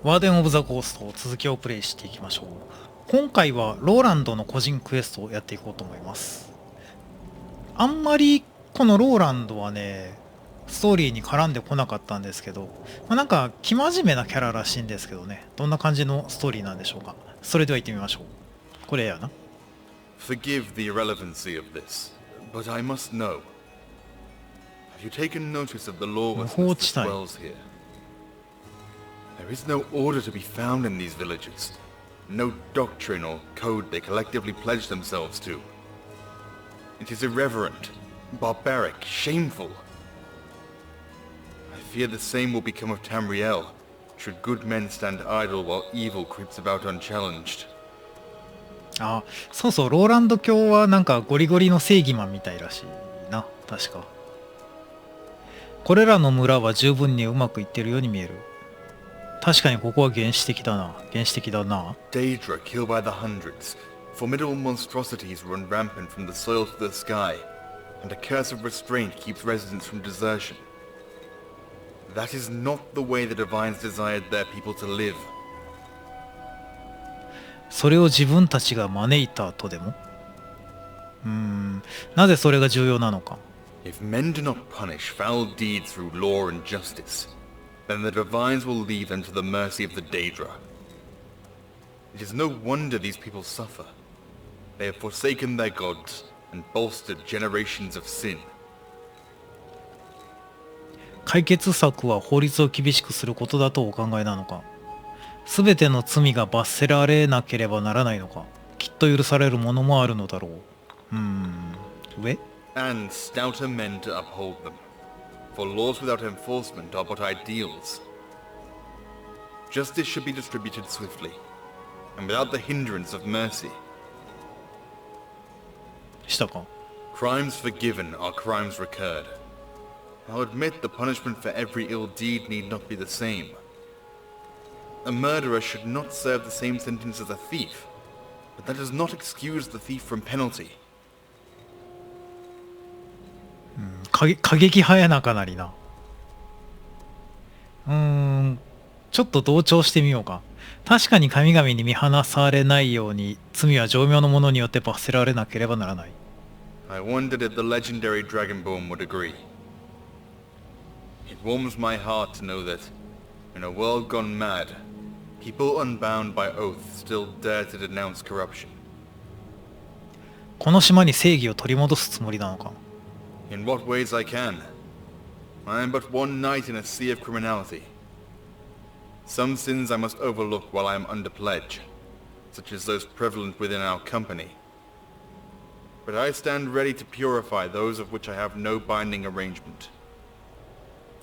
ワーデン・オブ・ザ・コースト続きをプレイしていきましょう。今回はローランドの個人クエストをやっていこうと思います。あんまりこのローランドはねストーリーに絡んでこなかったんですけど、なんか生真面目なキャラらしいんですけどね、どんな感じのストーリーなんでしょうか。それでは行ってみましょう。これやな。 Forgive the irrelevancy of this, but I must know. Have you taken notice of the lawlessness that dwells here? There is no order to be found in these villages. No doctrine or code they collectively pledge themselves to. It is irreverent, barbaric, shameful. I fear the same will become of Tamriel, should good men stand idle while evil creeps about unchallenged. あ、そうそう、ローランド教はなんかゴリゴリの正義マンみたいらしいな、確か。これらの村は十分にうまくいってるように見える。確かにここは原始的だな。原始的だな。Daedra kill by the hundreds. Formidable monstrosities run rampant from the soil to the sky, and a curse of restraint keeps residents from desertion. That is not the way the divines desired their people to live. それを自分たちが招いたとでも？なぜそれが重要なのか。If men do not punish foul deeds through law and justice, then the divines will leave them to the mercy of the Daedra. It is no wonder these people suffer. They have forsaken their gods and bolstered generations of sin. 解決策は法律を厳しくすることだとお考えなのか。すべての罪が罰せられなければならないのか。きっと許されるものもあるのだろう。上？ And stouter men to uphold them. For laws without enforcement are but ideals. Justice should be distributed swiftly, and without the hindrance of mercy. したか。 Crimes forgiven are crimes recurred. I'll admit the punishment for every ill deed need not be the same. A murderer should not serve the same sentence as a thief, but that does not excuse the thief from penalty. 過激派やな、かなりな。ちょっと同調してみようか。確かに神々に見放されないように罪は情妙の者によって罰せられなければならない。I wondered if the legendary Dragonborn would agree. It warms my heart to know that, in a world gone mad, people unbound by oath still dare to denounce corruption. この島に正義を取り戻すつもりなのか。In what ways I can. I am but one knight in a sea of criminality. Some sins I must overlook while I am under pledge, such as those prevalent within our company. But I stand ready to purify those of which I have no binding arrangement.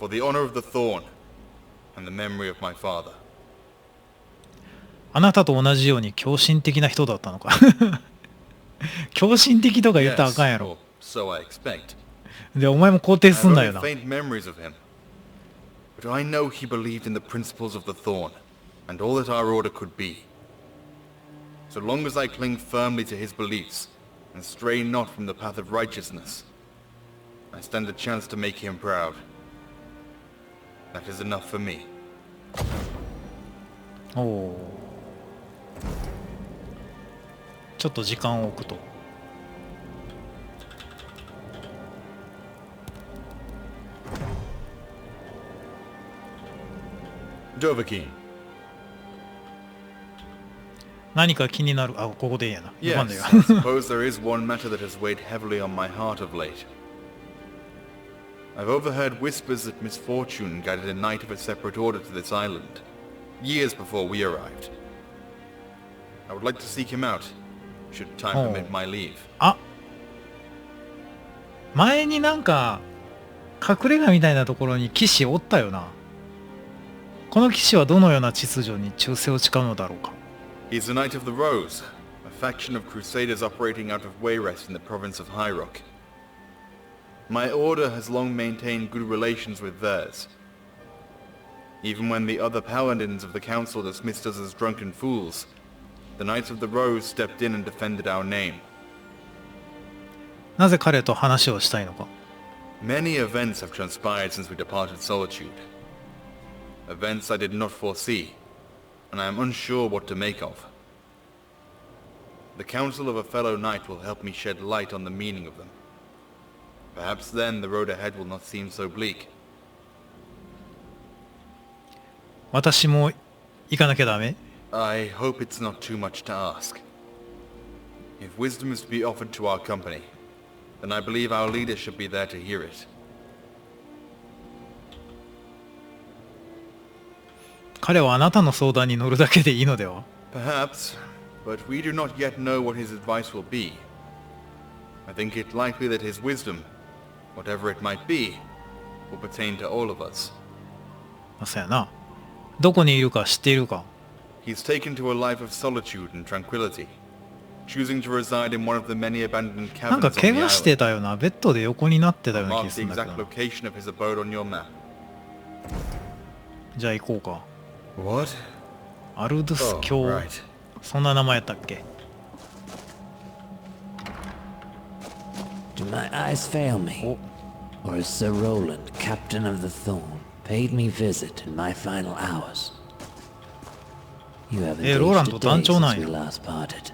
For the honor of the Thorn, and the memory of my father. あなたと同じように狂信的な人だったのか。狂信的とか言ったらあかんやろ。 So I expect. で、お前も肯定すんなよな。 I have only faint memories of him. But I know he believed in the principles of the Thorn, and all that our order could be. So long as I cling firmly to his beliefs, and stray not from the path of righteousness, I stand a chance to make him proud. That is enough for me. おお。ちょっと時間を置くと。Dovahkiin. 何か気になる。あ、ここでいいやな。読まんで Yes, よ。 I suppose there is one matter that has weighed heavily on my heart of late. I've overheard whispers that misfortune guided a knight of a separate order to this island, years before we arrived. I would like to seek him out, should time permit my leave. あ、前になんか隠れ家みたいなところに騎士おったよな。この騎士はどのような秩序に忠誠を誓うのだろうか。 He's a Knight of the Rose, a faction of crusaders operating out of Wayrest in the province of High Rock. My order has long maintained good relations with theirs. Even when the other paladins of the council dismissed us as drunken fools, the Knights of the Rose stepped in and defended our name. なぜ彼と話をしたいのか。 Many events have transpired since we departed Solitude. Events I did not foresee, and I am unsure what to make of. The counsel of a fellow knight will help me shed light on the meaning of them. Perhaps then the road ahead will not seem so bleak. 私も行かなきゃダメ？ I hope it's not too much to ask. If wisdom is to be offered to our company, then I believe our leader should be there to hear it. 彼はあなたの相談に乗るだけでいいのでは？ Perhaps, but we do not yet know what his advice will be. I think it likely that his wisdom, whatever it might be, will pertain to all of us. そうやな。どこにいるか知っているか？ He's taken to a life of solitude and tranquility, choosing to reside in one of the many abandoned なんか cabins on 怪 the 我して island. たよな。ベッドで横になってたような気 Mark がす the るんだけ exact ど。 location of his abode on your map. じゃあ行こうか。 What? アルドゥス Oh, 教、 right. そんな名前やったっけ？ Do my eyes fail me? Or is Sir Roland, captain of the Thorn, paid me visit in my final hours? You haven't Roland, aged a day 団長なんや。 since we last parted.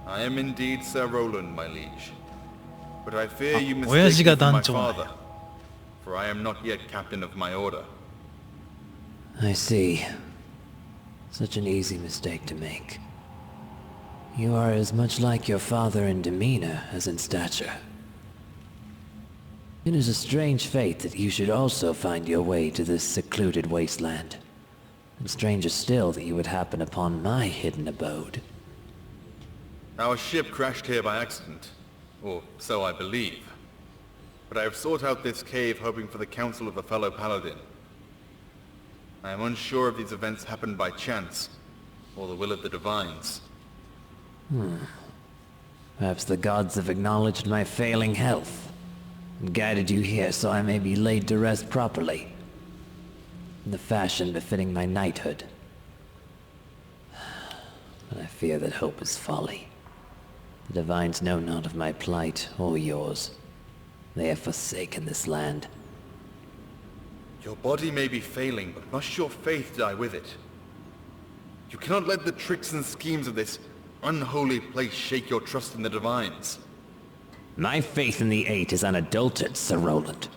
I am indeed Sir Roland, my liege. But I fear you 親 mistake 父 me が for my 団長なんや。 father, for I am not yet captain of my order. I see. Such an easy mistake to make. You are as much like your father in demeanor as in stature. It is a strange fate that you should also find your way to this secluded wasteland. And stranger still that you would happen upon my hidden abode. Our ship crashed here by accident, or so I believe. But I have sought out this cave hoping for the counsel of a fellow paladin. I am unsure if these events happened by chance, or the will of the divines. Perhaps the gods have acknowledged my failing health, and guided you here so I may be laid to rest properly, in the fashion befitting my knighthood. But I fear that hope is folly. The divines know not of my plight or yours. They have forsaken this land. Your body may be failing, but must your faith die with it? You cannot let the tricks and schemes of this unholy place shake your trust in the divines. My faith in the Eight is unadulterated, Sir Roland.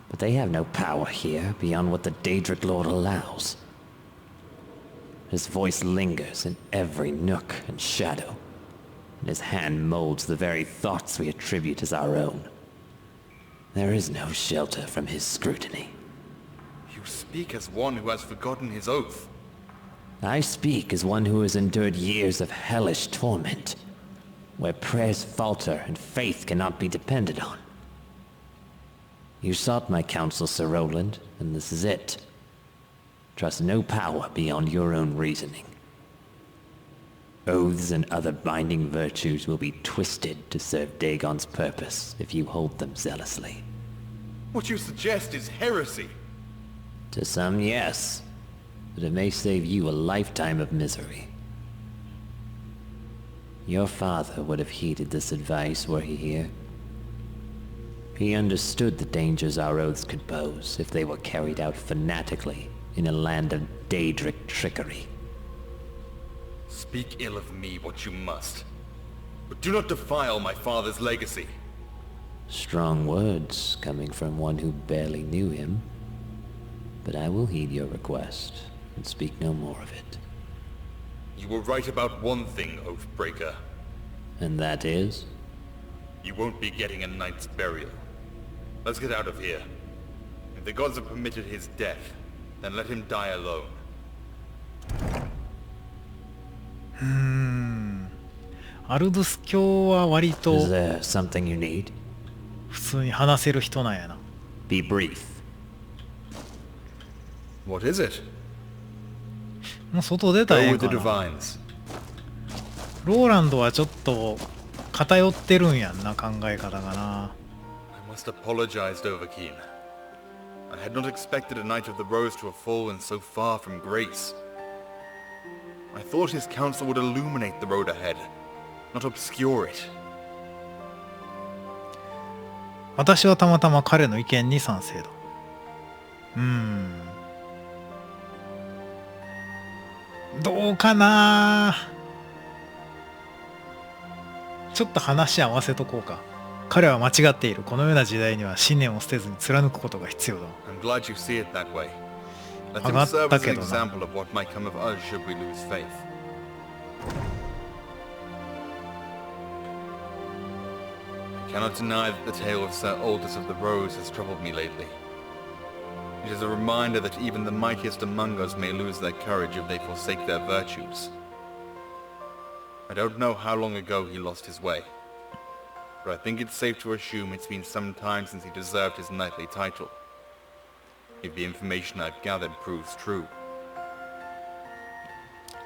But they have no power here beyond what the Daedric Lord allows. His voice lingers in every nook and shadow, and his hand molds the very thoughts we attribute as our own. There is no shelter from his scrutiny. You speak as one who has forgotten his oath. I speak as one who has endured years of hellish torment, where prayers falter and faith cannot be depended on. You sought my counsel, Sir Roland, and this is it. Trust no power beyond your own reasoning. Oaths and other binding virtues will be twisted to serve Dagon's purpose if you hold them zealously. What you suggest is heresy. To some, yes, but it may save you a lifetime of misery. Your father would have heeded this advice were he here. He understood the dangers our oaths could pose if they were carried out fanatically in a land of Daedric trickery. Speak ill of me what you must, but do not defile my father's legacy. Strong words coming from one who barely knew him. But I will heed your request and speak no more of it. You were right about one thing, Oathbreaker. And that is? You won't be getting a knight's burial. Let's get out of here. If the gods have permitted his death, then let him die alone. アルドゥス教は割と Is there something you need? 普通に話せる人なんやな。 Be brief. What is it? もう外出た Go らええ with the かな。 divines. ローランドはちょっと偏ってるんやんな、考え方がな。 I must apologize, Dovahkiin. I had not expected a Knight of the Rose to have fallen so far from grace. I thought his counsel would illuminate the road ahead, not obscure it. 私はたまたま彼の意見に賛成だ。どうかな。ちょっと話合わせとこうか。彼は間違っている。このような時代には信念を捨てずに貫くことが必要だ。 I'm glad you see it that way. Let 上 him がっ serve た as け an どな。 example of what might come of us should we lose faith. I cannot deny that the tale of Sir Aldous of the Rose has troubled me lately. It is a reminder that even the mightiest among us may lose their courage if they forsake their virtues. I don't know how long ago he lost his way, but I think it's safe to assume it's been some time since he deserved his knightly title, if the information I've gathered proves true.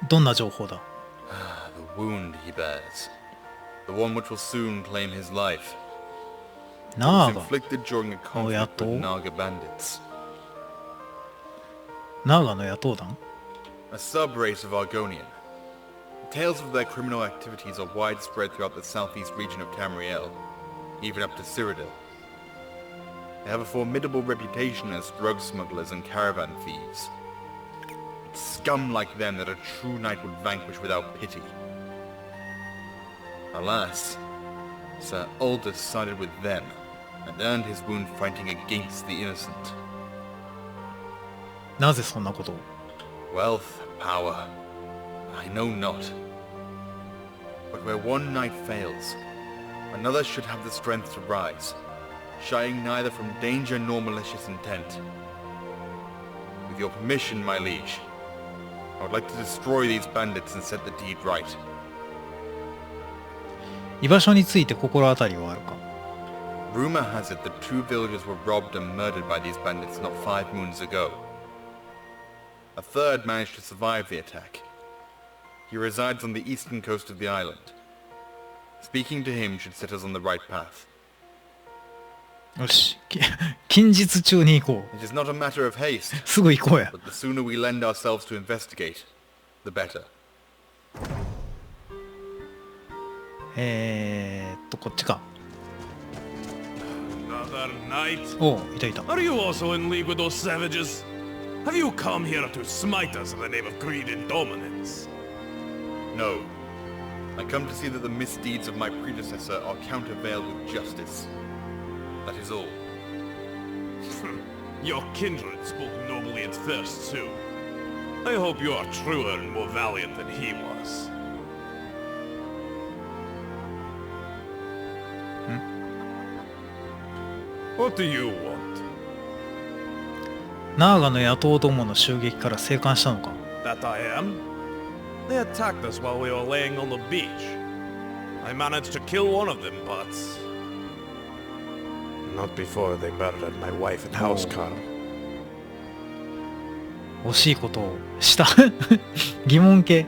どんな情報だ。 The wound he bears, the one which will soon claim his life, was ナーガ。 inflicted during a conflict with Yato. Naga bandits, ナーガの野党団。 a sub-race of Argonian. Tales of their criminal activities are widespread throughout the southeast region of Tamriel, even up to Cyrodiil. They have a formidable reputation as drug smugglers and caravan thieves. It's scum like them that a true knight would vanquish without pity. Alas, Sir Aldous sided with them and earned his wound fighting against the innocent. なぜそんなことを。 Wealth, power, I know not. But where one knight fails, another should have the strength to rise, shying neither from danger nor malicious intent. With your permission, my liege, I would like to destroy these bandits and set the deed right. 居場所について心当たりはあるか。 Rumor has it that 2 villagers were robbed and murdered by these bandits not 5 moons ago. A third managed to survive the attack. He resides on the eastern coast of the island. Speaking to him should set us on the right path. よし。近日中に行こう。 It is not a matter of haste, すぐ行こうや。 but the sooner we lend ourselves to investigate, the better. こっちか。 Another night? おう、いたいた。 Are you also in league with those savages? Have you come here to smite us in the name of greed and dominance? No. I come to see that the misdeeds of my predecessor are countervailed with justice. That is all. Your kindred spoke nobly at first, too. I hope you are truer and more valiant than he was. What do you want? ナーガの野党どもの襲撃から生還したのか。 That I am? They attacked us while we were laying on the beach. I managed to kill one of them, but... not before they murdered my wife and housecarl. 惜しいことをした疑問系。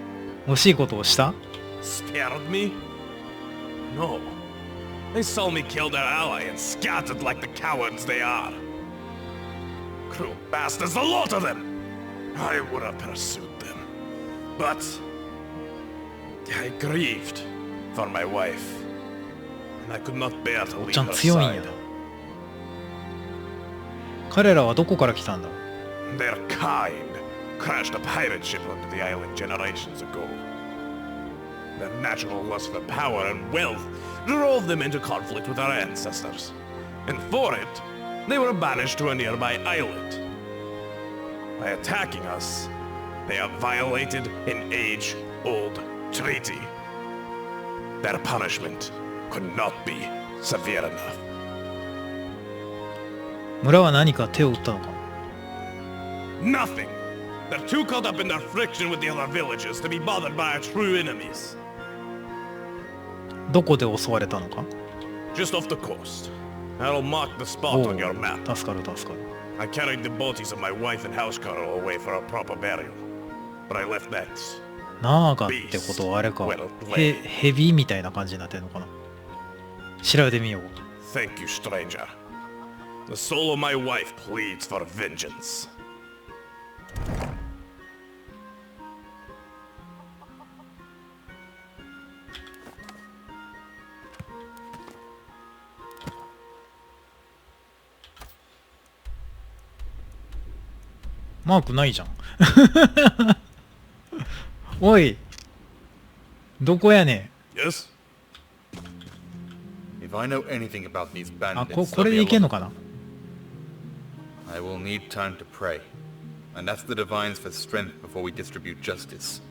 惜しいことをした。 Spared me? No. They saw me kill their ally and scattered like the cowards they are. Cruel bastards, the lot of them! I would have pursued them. But... I grieved for my wife. And I could not bear to leave ちゃん her 強いんや side. 彼らはどこから来たんだ。 Their kind crashed a pirate ship onto the island generations ago. Their natural lust for power and wealth drove them into conflict with our ancestors. And for it, they were banished to a nearby islet. By attacking us, they have violated an age-old treaty. Their punishment could not be severe enough. 村は何か手を打ったのか。 Nothing! They're too caught up in their friction with the other villagers to be bothered by our true enemies. どこで襲われたのか。 Just off the coast. I'll mark the spot お on your map. う、助かる助かる。 I carried the bodies of my wife and housecarl away for a proper burial. But I left that. ナーガってことはあれか。ヘビみたいな感じになってるのかな。調べてみよう。 Thank you, stranger. The soul of my wife pleads for vengeance. マークないじゃん。おい、どこやね Yes? If I know anything about these ん。あ、 bandits, これ they'll で be いけん a の lot. かな。 I will need time to pray, and ask the divines for strength before we distribute justice.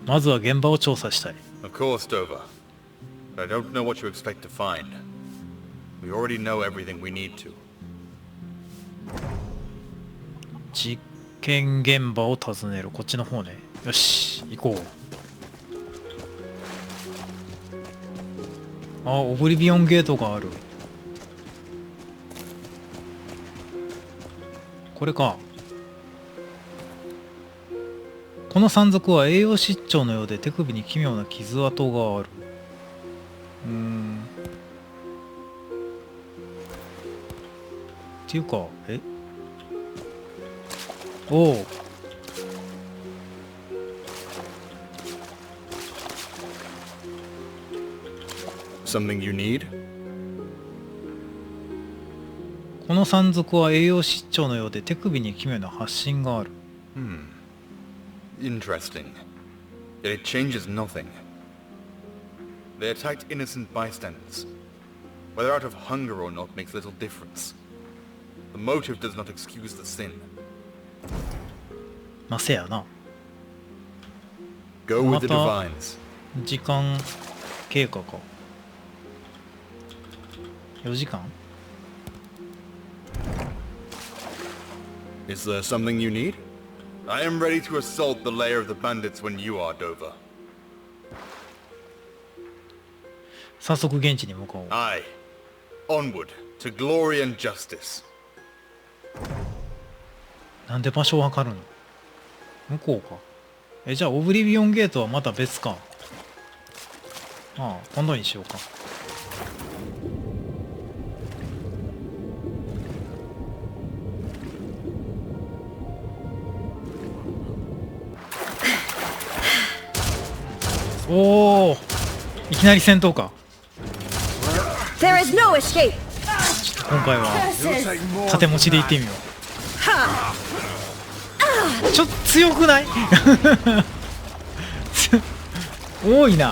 まずは現場を調査したい。 Of course, Dover. But I don't know what you expect to find. We already know everything we need to. 実験現場を訪ねる。こっちの方ね。よし、行こう。あ、オブリビオンゲートがある。これか。この山賊は栄養失調のようで手首に奇妙な傷跡がある。っていうか、おお。Something you need? この山賊は栄養失調のようで手首に奇妙な発疹がある。Interesting. Yet it changes nothing. They attacked innocent bystanders. Whether out of hunger or not makes little difference. The motive does not excuse the sin. まあ、せやな。 Go with the また divines. 時間経過か。4時間 Is there something you need? I am ready to assault the lair of the bandits when you are, Dover. 早速現地に向かおう。 Aye. Onward, to glory and justice. なんで場所わかるの？向こうか。じゃあオブリビオンゲートはまた別か。ああ、今度にしようか。おお、いきなり戦闘か。 There is no escape. 今回は盾持ちで行ってみよう。ちょっと強くない？多いな。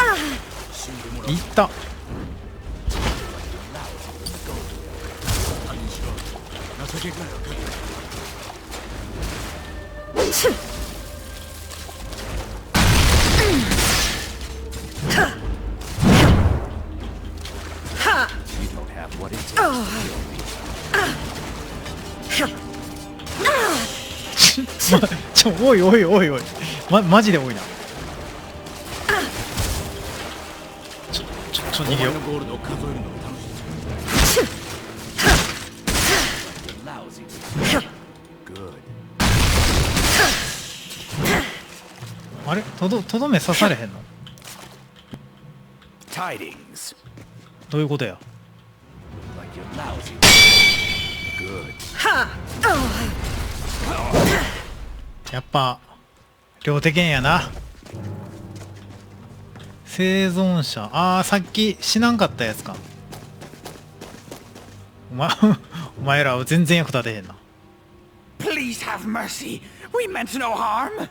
いった。おいおいおいおい、マジで多いな。逃げよう。あれ、とどめ刺されへんの？ Tidings. どういうことや？ Like you're lousy. Good. やっぱ両手剣やな。生存者、あー、さっき死なんかったやつか。お前らは全然役立てへんな。 Please have mercy. We meant no harm.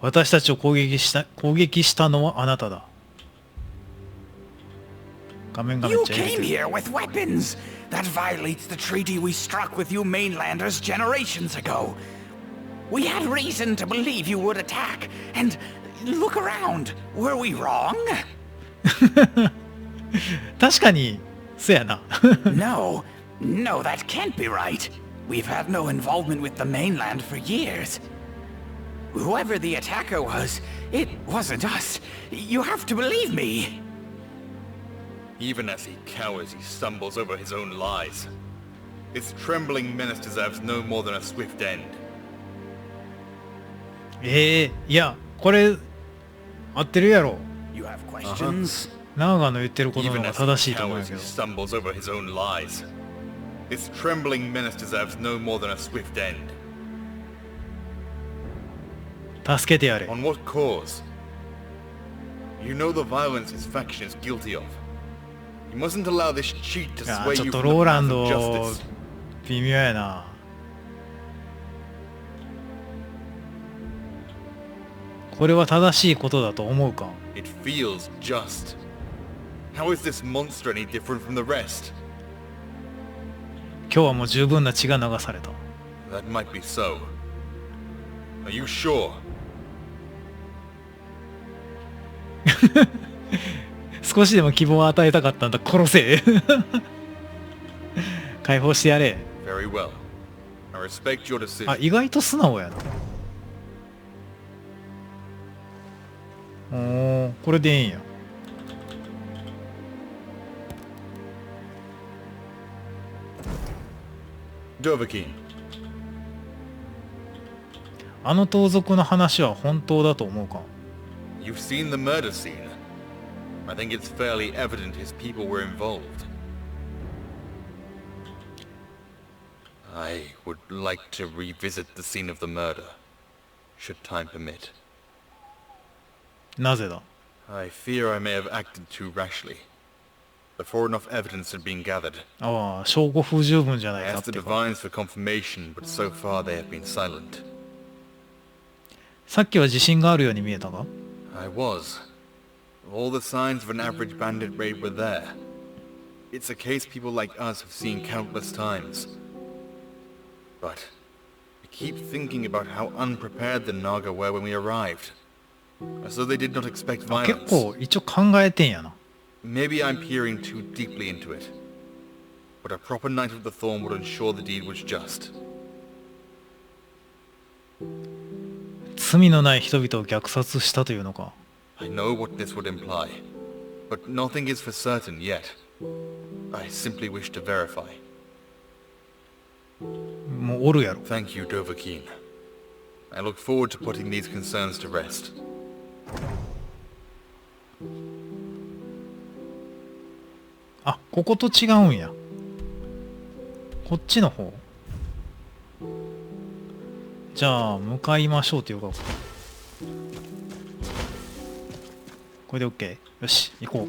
私たちを攻撃したのはあなただ。画面がめっ You ちゃ入れ came てる。 here with weapons. That violates the treaty we struck with you mainlanders generations ago. We had reason to believe you would attack. And look around. Were we wrong? 確かにそうやな。 No. No, that can't be right. We've had no involvement with the mainland for years. Whoever the attacker was, it wasn't us. You have to believe me. Even as he cowers, he stumbles over his own lies. This trembling menace deserves no more than a swift end. いや、これ合ってるやろ。 You have questions? ナーガの言ってることの方 Even が as 正 he しいと思うんや cowers, け he ど。 stumbles over his own lies. This trembling menace deserves no more than a swift end. 助けてやれ。 On what cause? You know the violence his faction is guilty of. You mustn't allow this cheat to いや sway ちょっ you と from the ローラ path ン of ド justice. 微妙やな。これは正しいことだと思うか？ It feels just. How is this monster any different from the rest? 今日はもう十分な血が流された。 That might be so. Are you sure? 少しでも希望を与えたかったんだ。殺せ。解放してやれ。 Very well. I respect your あ、 decision. 意外と素直やな。おー、これでええんや。Dovahkiin, あの盗賊の話は本当だと思うか？ you've seen the murder scene. I think it's fairly evident his people were involved. I would like to revisit the scene of the murder, should time permit. なぜだ？ I fear I may have acted too rashly, before enough evidence had been gathered. ああ、証拠不十分じゃな I いかっ asked て the か。 divines for confirmation, but so far they have been silent. さっきは自信があるように見えたが？ I was. All the signs of an average bandit raid were there. It's a case people like us have seen countless times. But I keep thinking about how unprepared the Naga were when we arrived. As though they did not expect 結 violence. 構一応考えてんやな。 Maybe I'm peering too deeply into it. But a proper Knight of the Thorn would ensure the deed was just. 罪のない人々を虐殺したというのか？ I know what this would imply, but nothing is for certain yet. I simply wish to verify. もうおるやろ。 Thank you, Dovahkiin. I look forward to putting these concerns to rest. あ、ここと違うんや。こっちの方。じゃあ向かいましょうというか、これで OK。よし、行こう。